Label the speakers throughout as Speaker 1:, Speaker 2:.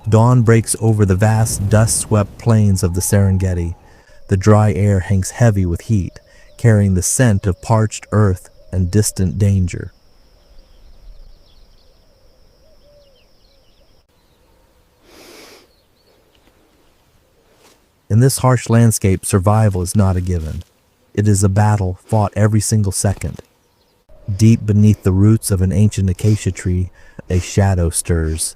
Speaker 1: Dawn breaks over the vast, dust-swept plains of the Serengeti. The dry air hangs heavy with heat, carrying the scent of parched earth and distant danger. In this harsh landscape, survival is not a given. It is a battle fought every single second. Deep beneath the roots of an ancient acacia tree, a shadow stirs.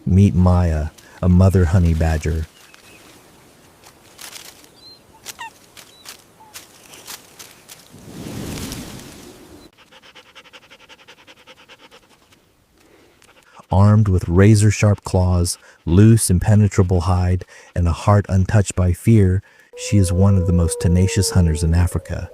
Speaker 1: Meet Maya, a mother honey badger. Armed with razor-sharp claws, loose, impenetrable hide, and a heart untouched by fear, she is one of the most tenacious hunters in Africa.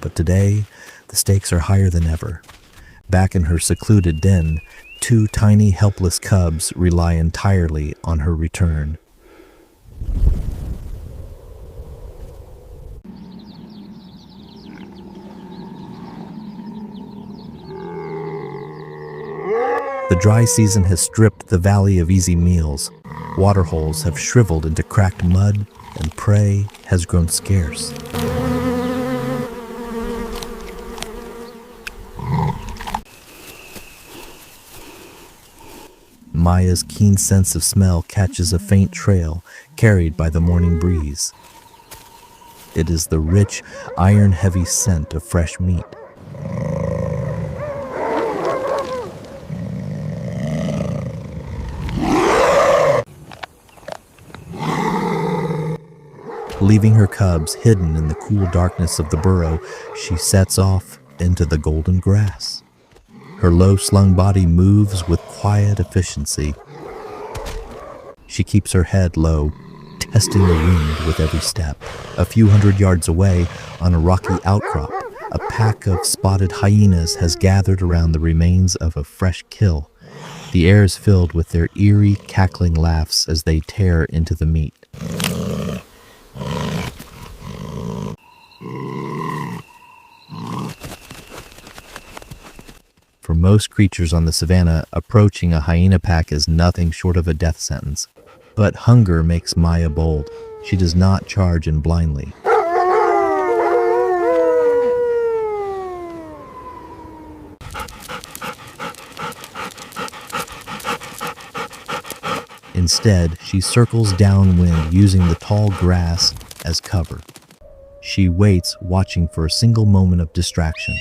Speaker 1: But today, the stakes are higher than ever. Back in her secluded den, two tiny, helpless cubs rely entirely on her return. The dry season has stripped the valley of easy meals. Waterholes have shriveled into cracked mud, and prey has grown scarce. Maya's keen sense of smell catches a faint trail carried by the morning breeze. It is the rich, iron-heavy scent of fresh meat. Leaving her cubs hidden in the cool darkness of the burrow, she sets off into the golden grass. Her low-slung body moves with quiet efficiency. She keeps her head low, testing the wind with every step. A few hundred yards away, on a rocky outcrop, a pack of spotted hyenas has gathered around the remains of a fresh kill. The air is filled with their eerie, cackling laughs as they tear into the meat. For most creatures on the savanna, approaching a hyena pack is nothing short of a death sentence. But hunger makes Maya bold. She does not charge in blindly. Instead, she circles downwind using the tall grass as cover. She waits, watching for a single moment of distraction.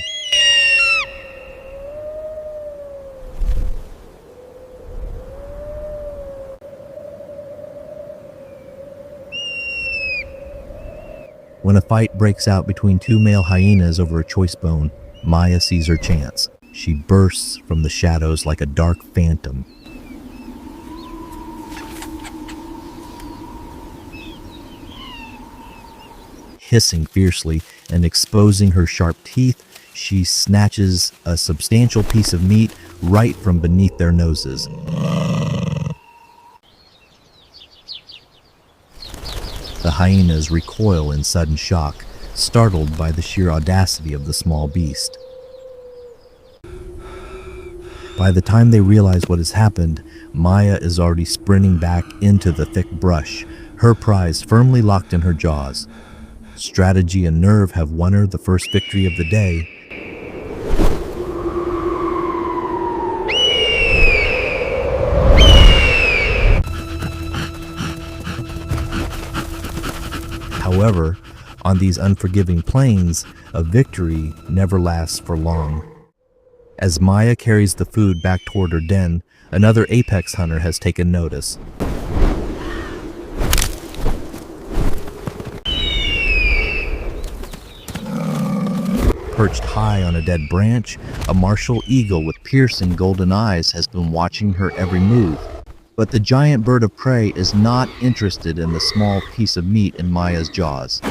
Speaker 1: When a fight breaks out between two male hyenas over a choice bone, Maya sees her chance. She bursts from the shadows like a dark phantom. Hissing fiercely and exposing her sharp teeth, she snatches a substantial piece of meat right from beneath their noses. The hyenas recoil in sudden shock, startled by the sheer audacity of the small beast. By the time they realize what has happened, Maya is already sprinting back into the thick brush, her prize firmly locked in her jaws. Strategy and nerve have won her the first victory of the day. However, on these unforgiving plains, a victory never lasts for long. As Maya carries the food back toward her den, another apex hunter has taken notice. Perched high on a dead branch, a martial eagle with piercing golden eyes has been watching her every move. But the giant bird of prey is not interested in the small piece of meat in Maya's jaws.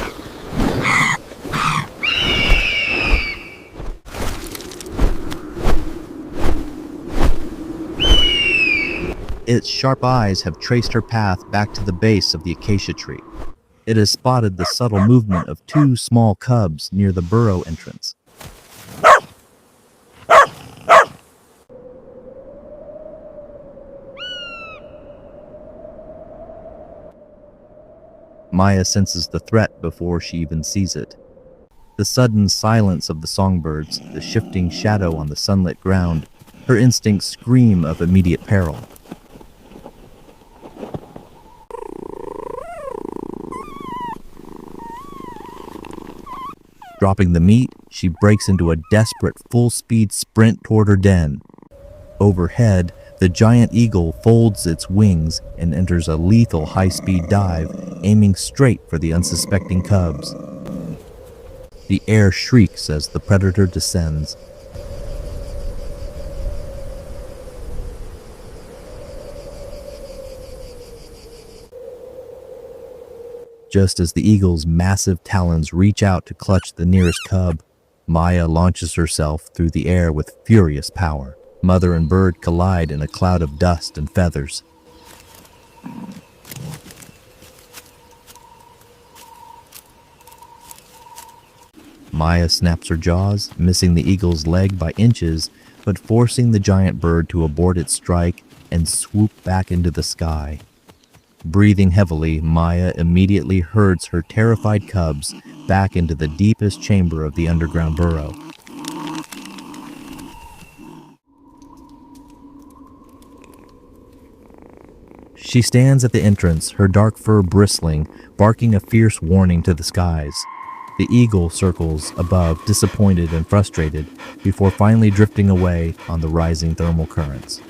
Speaker 1: Its sharp eyes have traced her path back to the base of the acacia tree. It has spotted the subtle movement of two small cubs near the burrow entrance. Maya senses the threat before she even sees it. The sudden silence of the songbirds, the shifting shadow on the sunlit ground, her instincts scream of immediate peril. Dropping the meat, she breaks into a desperate full-speed sprint toward her den. Overhead, the giant eagle folds its wings and enters a lethal high-speed dive, aiming straight for the unsuspecting cubs. The air shrieks as the predator descends. Just as the eagle's massive talons reach out to clutch the nearest cub, Maya launches herself through the air with furious power. Mother and bird collide in a cloud of dust and feathers. Maya snaps her jaws, missing the eagle's leg by inches, but forcing the giant bird to abort its strike and swoop back into the sky. Breathing heavily, Maya immediately herds her terrified cubs back into the deepest chamber of the underground burrow. She stands at the entrance, her dark fur bristling, barking a fierce warning to the skies. The eagle circles above, disappointed and frustrated, before finally drifting away on the rising thermal currents.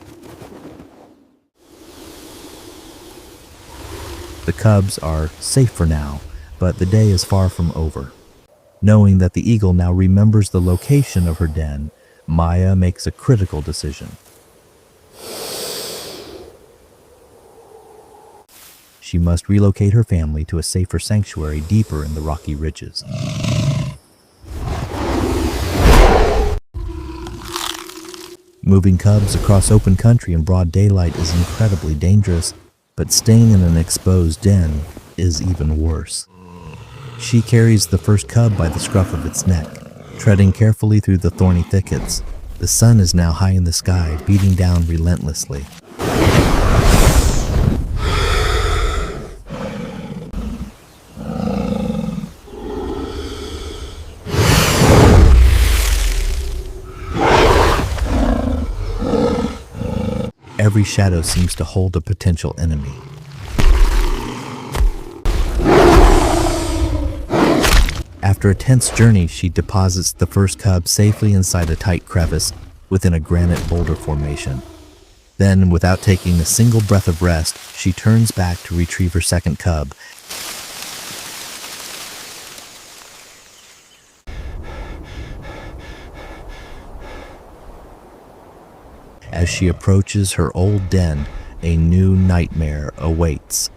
Speaker 1: The cubs are safe for now, but the day is far from over. Knowing that the eagle now remembers the location of her den, Maya makes a critical decision. She must relocate her family to a safer sanctuary deeper in the rocky ridges. Moving cubs across open country in broad daylight is incredibly dangerous, but staying in an exposed den is even worse. She carries the first cub by the scruff of its neck, treading carefully through the thorny thickets. The sun is now high in the sky, beating down relentlessly. Every shadow seems to hold a potential enemy. After a tense journey, she deposits the first cub safely inside a tight crevice within a granite boulder formation. Then, without taking a single breath of rest, she turns back to retrieve her second cub. As she approaches her old den, a new nightmare awaits.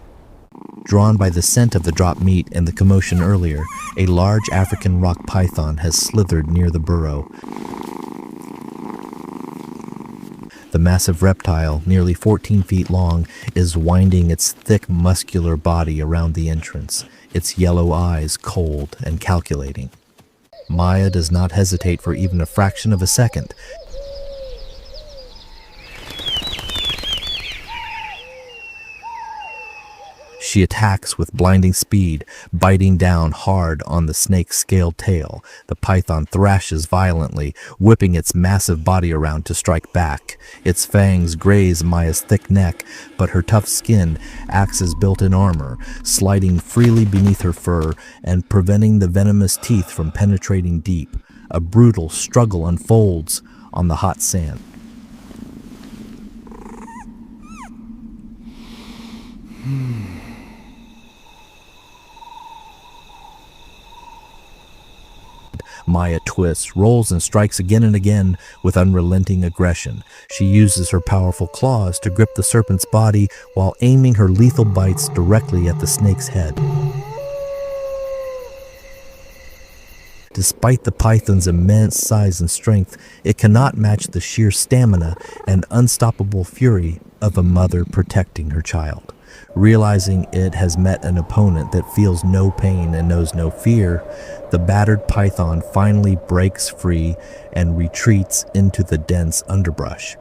Speaker 1: Drawn by the scent of the dropped meat and the commotion earlier, a large African rock python has slithered near the burrow. The massive reptile, nearly 14 feet long, is winding its thick, muscular body around the entrance, its yellow eyes cold and calculating. Maya does not hesitate for even a fraction of a second. She attacks with blinding speed, biting down hard on the snake's scaled tail. The python thrashes violently, whipping its massive body around to strike back. Its fangs graze Maya's thick neck, but her tough skin acts as built-in armor, sliding freely beneath her fur and preventing the venomous teeth from penetrating deep. A brutal struggle unfolds on the hot sand. Maya twists, rolls, and strikes again and again with unrelenting aggression. She uses her powerful claws to grip the serpent's body while aiming her lethal bites directly at the snake's head. Despite the python's immense size and strength, it cannot match the sheer stamina and unstoppable fury of a mother protecting her child. Realizing it has met an opponent that feels no pain and knows no fear, the battered python finally breaks free and retreats into the dense underbrush.